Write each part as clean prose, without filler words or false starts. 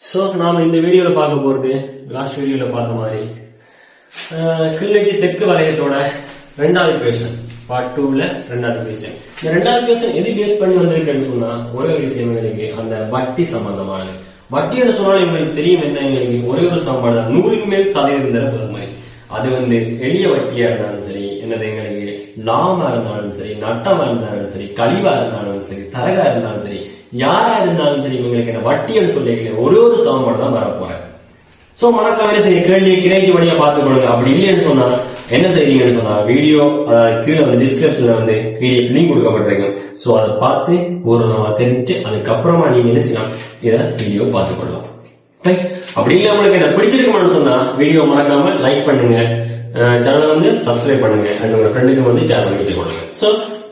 So நாம இந்த வீடியோல பார்க்க போறது லாஸ்ட் வீடியோல பார்த்த மாதிரி கிளிநொச்சி தெற்கு வலயத்தோட ரெண்டாவது பேஷன் பார்ட் 2ல ரெண்டாவது பேஷன். இந்த ரெண்டாவது பேஷன் எது பேஸ் பண்ணி வந்திருக்குன்னு சொன்னா ஒரே ஒரு விஷயம் எங்களுக்கு அந்த வட்டி சம்பந்தமானது. வட்டின்னு சொன்னாலும் எங்களுக்கு தெரியும் என்ன, எங்களுக்கு ஒரே ஒரு சம்பளம் 100க்கு மேல் சதவீதம் பெறுமை. அது எளிய வட்டியா இருந்தாலும் சரி, என்னது எங்களுக்கு லாபமா இருந்தாலும் சரி, நட்டமா இருந்தாலும் சரி, கழிவா இருந்தாலும் சரி, தரகா இருந்தாலும் சரி, யாரா இருந்தாலும் சரி, எங்களுக்கு என்ன வட்டின்னு சொல்லி ஒரே ஒரு சமன்பாடு தான் வரப்போறேன். சோ மறக்காம என்ன செய்ய கேள்வி கிரைக்கு வழியா பார்த்துக் கொள்ளுங்க. அப்படி இல்லைன்னு சொன்னா என்ன செய்றீங்கன்னு சொன்னா வீடியோ கீழே டிஸ்கிரிப்ஷன்ல வீடியோ லிங்க் கொடுக்கப்பட்டிருக்கு. சோ அதை பார்த்து பூர்ணமா தெரிஞ்சுட்டு அதுக்கப்புறமா நீங்க என்ன செய்யலாம், இதை வீடியோ பார்த்துக் கொள்ளலாம். அப்படி இல்ல உங்களுக்கு என்ன பிடிச்சிருக்குமான்னு சொன்னா வீடியோ மறக்காம லைக் பண்ணுங்க, சேனலை சப்ஸ்கிரைப் பண்ணுங்க, அண்ட் உங்க ஃப்ரெண்டுக்கு ஷேர் பண்ணி வச்சுக்கொள்ளுங்க. சோ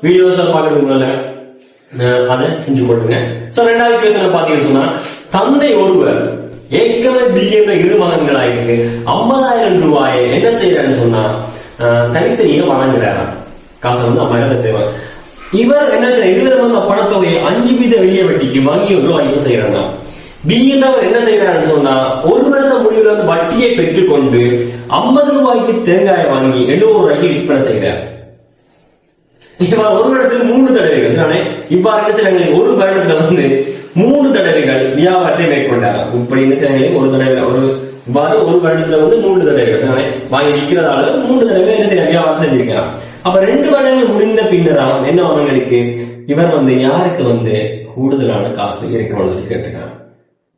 வீடியோஸ் பாக்குறதுக்கு மேல அதை செஞ்சு கொள்ளுங்க. சோ ரெண்டாவது கேஸ்ல பாத்தீங்கன்னு சொன்னா தந்தை ஒருவர் ஏற்கனவே பில்லியன் 2 மகன்களாயிருக்கு 50,000 ரூபாயை என்ன செய்யறாருன்னு சொன்னா தனித்தனியே வழங்குறாராம். காசை 50,000 தேவை. இவர் என்ன செய்ய இதுல பணத்தொகையை 5% வெளியே வட்டிக்கு வாங்கி ரூபாய்க்கு செய்யறாங்க. பிஎன்வர் என்ன செய்யறாருன்னு சொன்னா ஒரு வருஷம் முடிவுல வட்டியை பெற்றுக்கொண்டு 50 ரூபாய்க்கு தேங்காயை வாங்கி 70 ரூபாய்க்கு விற்பனை செய்யறாரு. இவர் ஒரு வருடத்துக்கு 3 தடவைகள் இவ்வாறு என்ன செய்யறாங்க, ஒரு வருடத்துல 3 தடவைகள் வியாபாரத்தை மேற்கொண்டாங்க. இப்படி என்ன செய்யறாங்க, ஒரு தடவை இவ்வாறு ஒரு வருடத்துல 3 தடவைகள் வாங்கி விற்கிறதால 3 தடவை என்ன செய்ய வியாபாரம் செஞ்சிருக்கிறார். அப்ப 2 வருடங்கள் முடிந்த பின்னதான் என்ன அவங்களுக்கு இவர் யாருக்கு கூடுதலான காசு இருக்கிறவங்களுக்கு கேட்டுக்கிறாங்க.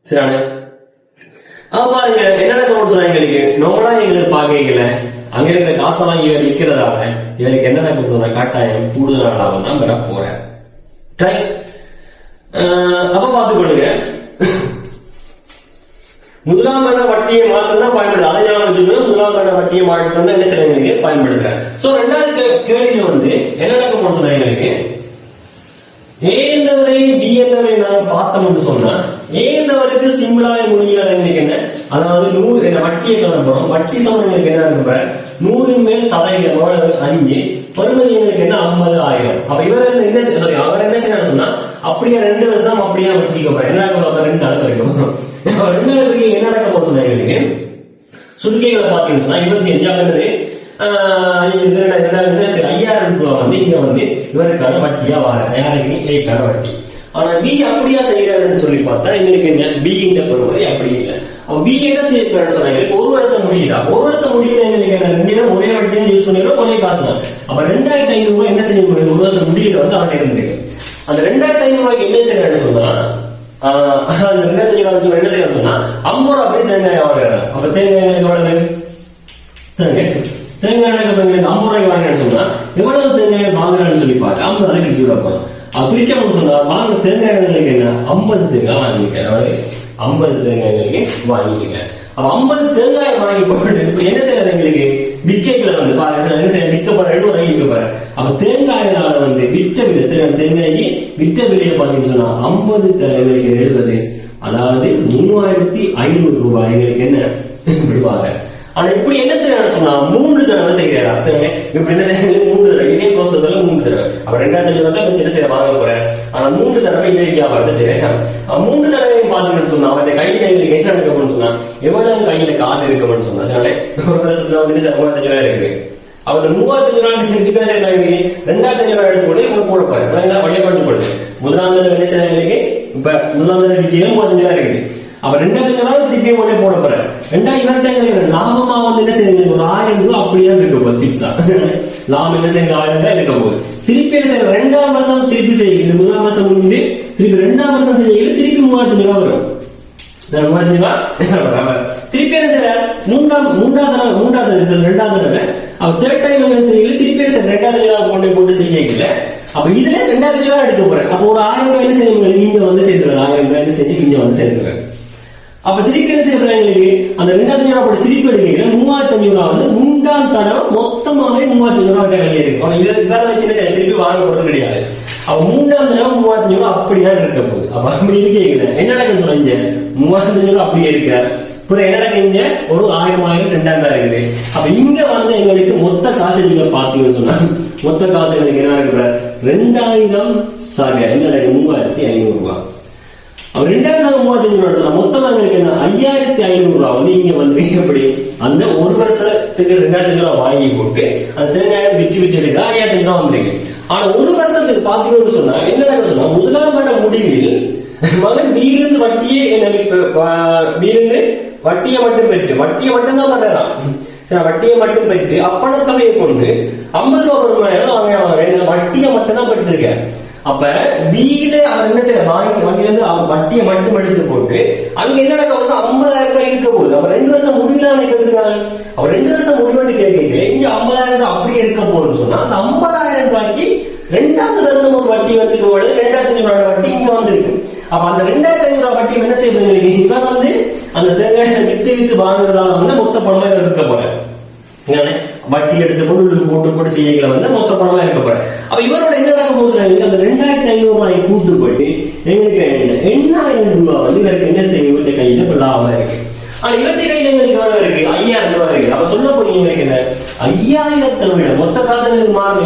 சரியான பாருங்க என்னென்ன சொல்றாங்க, எங்களுக்கு நம்மளா எங்களுக்கு பாக்கல அங்க இருக்க காசை வாங்கி இவர் விற்கிறதால இவருக்கு என்ன கட்டாயம் கூடுதலான லாபம் தான் பெற போற. அப்ப பார்த்துக்கொள்ளுங்க, முதலாம் கட்ட வட்டியை மாற்றம் பயன்படுது. அதை ஞாபகம் முதலாம் கட்ட வட்டியை மாற்றம் என்ன செய்ய பயன்படுத்துறாங்க. சோ ரெண்டாவது கேள்வியில என்ன நடக்க போறோம், எங்களுக்கு ஏந்தவரை பிஎன்வரை நாங்க பார்த்தோம்னு சொன்னா ஏந்தவருக்கு சிம்பிளான முடிவுகள் என்ன, அதாவது 100 வட்டியை காணப்படும். வட்டி சம்பளங்களுக்கு என்ன இருக்க 100 மேல் சதவீதம் 5 பெருமதி எங்களுக்கு என்ன 50,000. அப்ப இவர் என்ன சாரி அவர் என்ன செய்யணும் சொன்னா அப்படியே 2 வருஷம் அப்படியே வச்சுக்க போறேன். என்ன 2 நாள் வரைக்கும் 2 நாளுக்கு என்ன நடக்க போறோம், எங்களுக்கு சுருக்கைகளை பாத்தீங்கன்னா 25 5,000 ரூபாய் இங்க இவருக்கான வட்டியா வர யாருக்கு ஏக்கான வட்டி. ஆனா பி அப்படியா செய்யறாருன்னு சொல்லி பார்த்தா எங்களுக்கு என்ன பி இந்த பொறுமை அப்படி இல்லை. பி என்ன செய்யறாரு சொன்னாங்க, ஒரு வருஷம் முடியுதா, ஒரு வருஷம் முடியுது எங்களுக்கு என்ன 2 பேரும் ஒரே வட்டியா யூஸ் பண்ணிடுறோம், ஒரே காசு தான். அப்ப 2,500 ரூபாய் என்ன செய்ய முடியும், ஒரு வருஷம் முடியுது அவன் இருந்திருக்கு. அந்த 2,500 ரூபாய்க்கு என்ன செய்யறாருன்னு சொன்னா அந்த 2,500 என்ன செய்யறாரு சொன்னா 50 ரூபாய் அப்படி தேங்காய் வாங்குறாரு. அப்ப தேங்காய் எவ்வளவு தேங்காய் 50 ரூபாய்க்கு வாங்கினு சொன்னா எவ்வளவு தேங்காய் வாங்குறான்னு சொல்லி பார்த்து 50 ரூபாய் கிழிச்சு விட போறோம். பிரிக்கணும்னு சொன்னா வாங்க தேங்காய்களுக்கு என்ன 50 தேங்காய் வாங்கிக்க, 50 தேங்காய்களுக்கு வாங்கிக்க. அப்ப 50 தேங்காய் வாங்கி போட்டு இப்ப என்ன செய்யறது, எங்களுக்கு விற்கல பாருங்க என்ன செய்ய விற்க போற 70 ரூபாய்க்கு விற்க போற. அப்ப தேங்காயினால விற்ற விலை தேங்காய்க்கு விற்ற விலையை பாத்தீங்கன்னு சொன்னா 50 தேங்காய்களுக்கு எழுதுறது, அதாவது 3,500 ரூபாய் எங்களுக்கு என்ன விடுவாங்க. ஆனா இப்படி என்ன செய்யறாரு சொன்னா 3 தடவை செய்யறா. சரிங்க, இப்படி என்ன 3 தடவை இதே ப்ரோசஸ்ல 3 தடவை. அப்ப 2,500 ரூபாய் சின்ன செய்ய வாங்க போறேன். ஆனா 3 தடவை இதே வியாபாரத்தை செய்யறான். 3 தடவை பாத்துக்கிட்டு சொன்னா அவருடைய கையில எங்களுக்கு என்ன நடக்கணும்னு சொன்னா எவ்வளவு கையில காசு இருக்குன்னு சொன்னா ஒரு வருஷத்துல 3,500 இருக்கு. அவர் 3,500 ரூபாய் 2,500 ரூபாய் எடுத்து கூட இவங்க போட போறேன் வழியை கொண்டு போடுது. முதலாம் தடவை என்ன செய்யறதுக்கு இப்ப முதலாம் தடவை 35,000 இருக்குது. அப்ப 2,500 ரூபாய் திருப்பி ஒன்னே போட போறேன். 2,000 லாபமா என்ன செய்யுங்க, ஒரு 1,000 ரூபாய் அப்படியே இருக்க போகுது. பிக்ஸா லாபம் என்ன செய்யுங்க 1,000 ரூபாய் இருக்க போகுது. திருப்பி என்ன செய்ய 2ஆம் வருஷம் திருப்பி செய்யுது. முதலாம் வருஷம் முடிஞ்சு திருப்பி 2ஆம் வருஷம் செய்யுது, திருப்பி 3,500 ரூபாய் வரும். 3,500 ரூபாய் திருப்பி என்ன செய்ய 2ஆவது தடவை அவ தேர்ட் டைம் என்ன செய்யுது, திருப்பி 2,000 ரூபாய் கொண்டு போட்டு செய்யல. அப்ப இதுல 2,000 ரூபாய் எடுக்க போறேன். அப்ப ஒரு 1,000 ரூபாய் என்ன செய்யுங்க இங்க சேர்த்துறேன், 1,000 ரூபாய் செஞ்சு இங்க சேர்த்துறேன். அப்ப திருப்பி என்ன செய்யறாங்க, எங்களுக்கு அந்த 2,500 ரூபாய் திருப்பி எடுக்கல 3,500 ரூபாய் 3ஆம் தடவை மொத்தமாவே 3,500 ரூபாய் கையில இருக்கு. இவரை வச்சு திருப்பி வாங்க போறது கிடையாது. அப்ப 3ஆம் தடவை 3,500 ரூபாய் அப்படிதான் இருக்க போகுது. அப்ப அப்படி இருக்கீங்க என்ன நடக்குது சொன்னீங்க 3,500 ரூபாய் அப்படியே இருக்க என்ன நடக்குங்க, ஒரு 1,000 2,000 இருக்குது. அப்ப இங்க எங்களுக்கு மொத்த காசு நீங்க பாத்தீங்கன்னு சொன்னா மொத்த காசு எங்களுக்கு என்ன இருக்கு 2,000 சாரி என்ன 3,500 ரூபாய். அவர் 2500 மொத்தமா எங்களுக்கு என்ன 5500 ரூபாய் வந்து இங்க வந்து எப்படி அந்த ஒரு வருஷத்துக்கு 2500 ரூபாய் வாங்கி போட்டு அந்த தேங்காயை விற்று எடுக்க 5500 ரூபாய் வந்திருக்கு. ஆனா ஒரு வருஷத்துக்கு பாத்தீங்கன்னு சொன்னா என்ன சொன்னா முதலாம் ஆண்டு முடிவில் மகன் வீருந்து வட்டியே வீருந்து வட்டியை மட்டும் பெற்று வட்டியை மட்டும் தான் பண்றான். வட்டியை மட்டும் பெற்று அப்பணத்தொகையை கொண்டு 50 ரூபாய் வட்டியை மட்டும் தான் பெற்று இருக்க. அப்ப வீடு அவர் என்ன செய்ய வங்கியிலிருந்து வட்டியை மட்டும் எடுத்து போட்டு அங்க என்ன வந்து 50,000 ரூபாய் இருக்க போகுது. அவர் 2 வருஷம் முடியலாம் கேட்டுருக்காங்க. அவர் 2 வருஷம் முடிவுன்னு கேட்க இங்க 50,000 ரூபாய் அப்படியே இருக்க போகுதுன்னு சொன்னா அந்த 50,000 ரூபாய்க்கு 2வது வருஷம் ஒரு வட்டி வந்து 2,500 ரூபாய் வட்டி இங்க வந்திருக்கு. அப்ப அந்த 2,500 ரூபாய் வட்டி என்ன செய்ய இவன் வந்து அந்த தேங்காயை வித்து வாங்குறதால வந்து மொத்த பணமா எடுக்க போறேன். வட்டி எடுத்து போட்டு செய்யல வந்து மொத்த பணமா இருக்க போறேன். அப்ப இவரோட என்ன நடக்க போகுது அந்த 2,500 ரூபாய் கூட்டு போயிட்டு எங்களுக்கு 8,000 ரூபாய் வந்து இவருக்கு என்ன செய்ய இவருடைய கையில லாபமா இருக்கு. ஆனா இவற்றை கையில எங்களுக்கு எவ்வளவு இருக்கு 5,000 ரூபாய் இருக்கு. அப்ப சொல்ல போறீங்க எங்களுக்கு என்ன 5,000 விட மொத்த காசுகளுக்கு மாறும்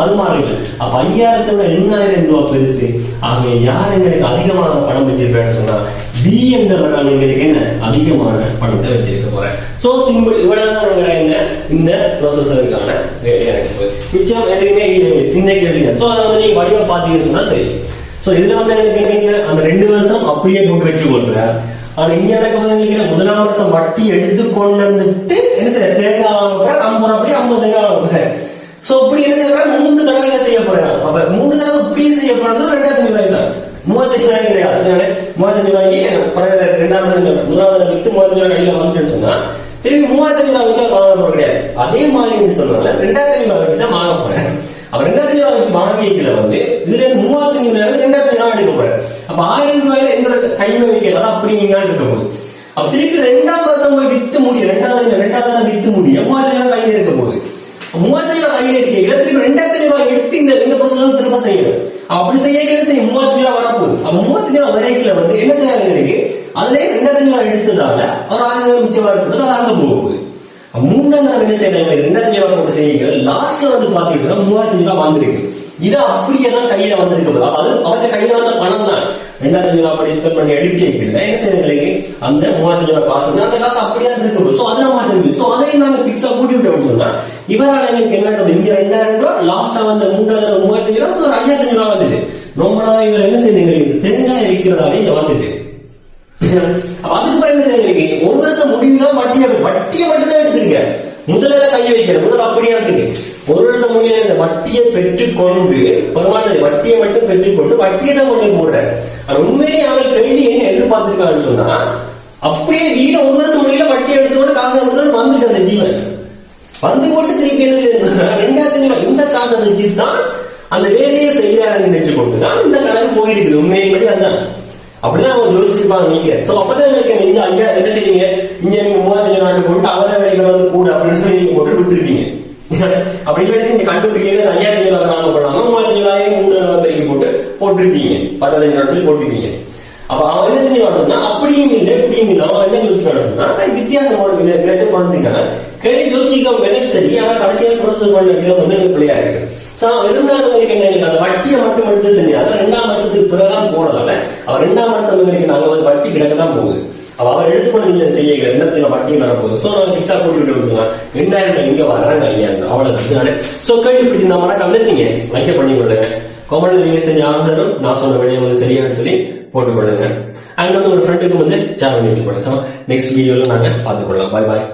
அது மாறுங்க. அப்ப 5,000 விட 8,000 ரூபாய் பெருசு. ஆக யார் எங்களுக்கு அதிகமான பணம் வச்சிருப்பேன்னு சொன்னா பி என்றவர்கள் எங்களுக்கு என்ன அதிகமான பணத்தை வச்சிருக்க போறேன். சோ சிம்பிள் இவ்வளவுதான் என்ன இந்த ப்ரோசஸருக்கான மிச்சம் எதுவுமே சின்ன கேள்வி. சோ அதை வந்து நீங்க வடிவா பாத்தீங்கன்னு சொன்னா சரி. சோ இதுல வந்து எனக்கு அந்த 2 வருஷம் அப்படியே போட்டு வச்சு கொள்றேன். ஆனா இங்க எனக்கு முதலாம் வருஷம் வட்டி எடுத்து கொண்டு வந்துட்டு என்ன செய்ய தேங்காய் வாங்க 50 ரூபாய் 50 தேங்காய் வாங்க. சோ இப்படி என்ன செய்ய 3 தடவை என்ன செய்ய போறேன். அப்ப 3 தடவை இப்படி செய்ய போறது 2,500 ரூபாய் தான். 35 ரூபாய் கிடையாது. 35 ரூபாய்க்கு 2வது முதலாவது வித்து 35 ரூபாய் கையில வந்துட்டு சொன்னா திரும்பி 35 ரூபாய் வச்சு வாங்க போறது கிடையாது. அதே மாதிரி சொன்னால 2,500 ரூபாய் வச்சு தான் வாங்க போறேன். அப்ப 2,500 ரூபாய் வச்சு வாங்கிக்கல வந்து இதுல 35 ரூபாய் 2,500 ரூபாய் எடுக்க போறேன். அப்ப 1000 ரூபாயில எந்த கையில வைக்கிறதா அப்படி நீங்க இருக்க போகுது. அப்ப திருப்பி 2வது வருஷம் போய் வித்து முடியும் 2வது வித்து முடியும் 3000 ரூபாய் கையில இருக்க போகுது. 3000 ரூபாய் கையில இருக்க திருப்பி 2,500 ரூபாய் எடுத்து இந்த ப்ரோசஸ் திரும்ப செய்யணும். அப்படி செய்ய 30,000 ரூபாய் வரப்போகுது. அப்ப 30,000 ரூபாய் வரைக்கும் வந்து என்ன செய்யறாங்க இருக்கு அதுல 2,500 ரூபாய் எடுத்ததால ஒரு 1000 ரூபாய் மிச்சமா இருக்கிறது அது அங்க போகுது. 3,000 என்ன செய்யறாங்க 2,500 ரூபாய் போட்டு செய்யுங்க லாஸ்ட்ல வந்து பாத்துக்கிட்டு 3,000 ரூபாய் வந்துருக்கு. இது அப்படியே தான் கையில வந்திருக்க போது. அது அவங்க கையில வந்த பணம் தான் 2,500 ரூபாய் அப்படி ஸ்பெண்ட் பண்ணி எடுக்க என்ன செய்யறீங்க அந்த 3,000 ரூபாய் காசு அந்த காசு அப்படியே இருக்க போது. சோ அதுல மாட்டேங்குது. சோ அதையும் நாங்க பிக்ஸா கூட்டி விட்டோம்னு சொன்னா இவரால் எங்களுக்கு என்ன இங்க 2,000 ரூபாய் லாஸ்டா வந்து 3,000 ரூபாய் ஒரு 5,000 ரூபாய் வந்துட்டு ரொம்பதான் இவர் என்ன செய்யுங்க தேங்காய் இருக்கிறதாலே இங்க வந்துட்டு. அதுக்கு பிறகு என்ன செய்யுங்க ஒரு வருஷம் முடிவுதான் வட்டியை மட்டும்தான் எடுத்துருங்க. முதல்ல கையை வைக்கிற முதல்ல அப்படியே இருக்கு. ஒரு வருஷம் முடியல இந்த வட்டியை பெற்றுக்கொண்டு பரவாயில்ல வட்டியை மட்டும் பெற்றுக்கொண்டு வட்டியை தான் கொண்டு போடுற. உண்மையிலேயே அவர் கேள்வி என்ன எதிர்பார்த்திருக்கான்னு சொன்னா அப்படியே வீட ஒரு வருஷம் முடியல வட்டியை எடுத்துக்கொண்டு காசை எடுத்து வந்துச்சு அந்த ஜீவன் வந்து போட்டு திருப்பி என்ன செய்யணும் 2,000 ரூபாய் இந்த காசை வச்சுதான் அந்த வேலையை செய்யறாருன்னு நினைச்சு கொண்டுதான் இந்த கணக்கு போயிருக்குது. உண்மையின்படி அதுதான் அப்படிதான் அவங்க யோசிச்சிருப்பாங்க நீங்க. சோ அப்பதான் இங்க ஐயா என்ன செய்வீங்க இங்க நீங்க 3,000 ரூபாய் போட்டு அவர வேலைகள் வந்து கூட அப்படின்னு சொல்லி நீங்க போட்டு விட்டுருப்பீங்க. அப்படி நீங்க கண்டுபிடிக்கல 5,000 ரூபாய் நாம போடாம 3,000 ரூபாயை 3 பேருக்கு போட்டுருப்பீங்க 15 ரூபாய் போட்டுருப்பீங்க. அப்ப அவன் என்ன செஞ்சு நடந்தா அப்படியும் இல்லை இப்படியும் இல்லை அவன் என்ன யோசிச்சு நடந்தா வித்தியாசமான கேட்டு குழந்தைங்க கேள்வி யோசிக்க எனக்கு சரி ஆனா கடைசியாக ப்ரோசஸ் பண்ண விதம் வந்து பிள்ளையா இருக்கு. இருந்தாலும் என்ன அந்த வட்டியை மட்டும் எடுத்து செஞ்சாங்க 2ஆம் வருஷத்துக்கு பிறகுதான் போனதால அவர் 2ஆம் வருஷம் நாங்க வந்து வட்டி கிடக்கதான் போகுது. அவர் எடுத்துக்கொண்டு செய்ய எண்ணத்துல வட்டி வரப்போகுது. சோ நாங்க பிக்ஸா போட்டு விட்டு 2,000 இங்க வர்றாங்க 5,000 அவ்வளவுதான். சோ கேள்விப்படி இந்த மறக்காம நீங்க லைக் பண்ணி கொள்ளுங்க. கமெண்ட்ல நீங்க செஞ்ச ஆன்சரும் நான் சொன்ன விடையை வந்து சரியானு சொல்லி போட்டுக்கொள்ளுங்க. அண்ட் வந்து ஒரு ஃப்ரெண்டுக்கு வந்து ஷேர் பண்ணிட்டு போடுங்க. நெக்ஸ்ட் வீடியோல நாங்க பார்த்துக்கொள்ளலாம். பாய் பாய்.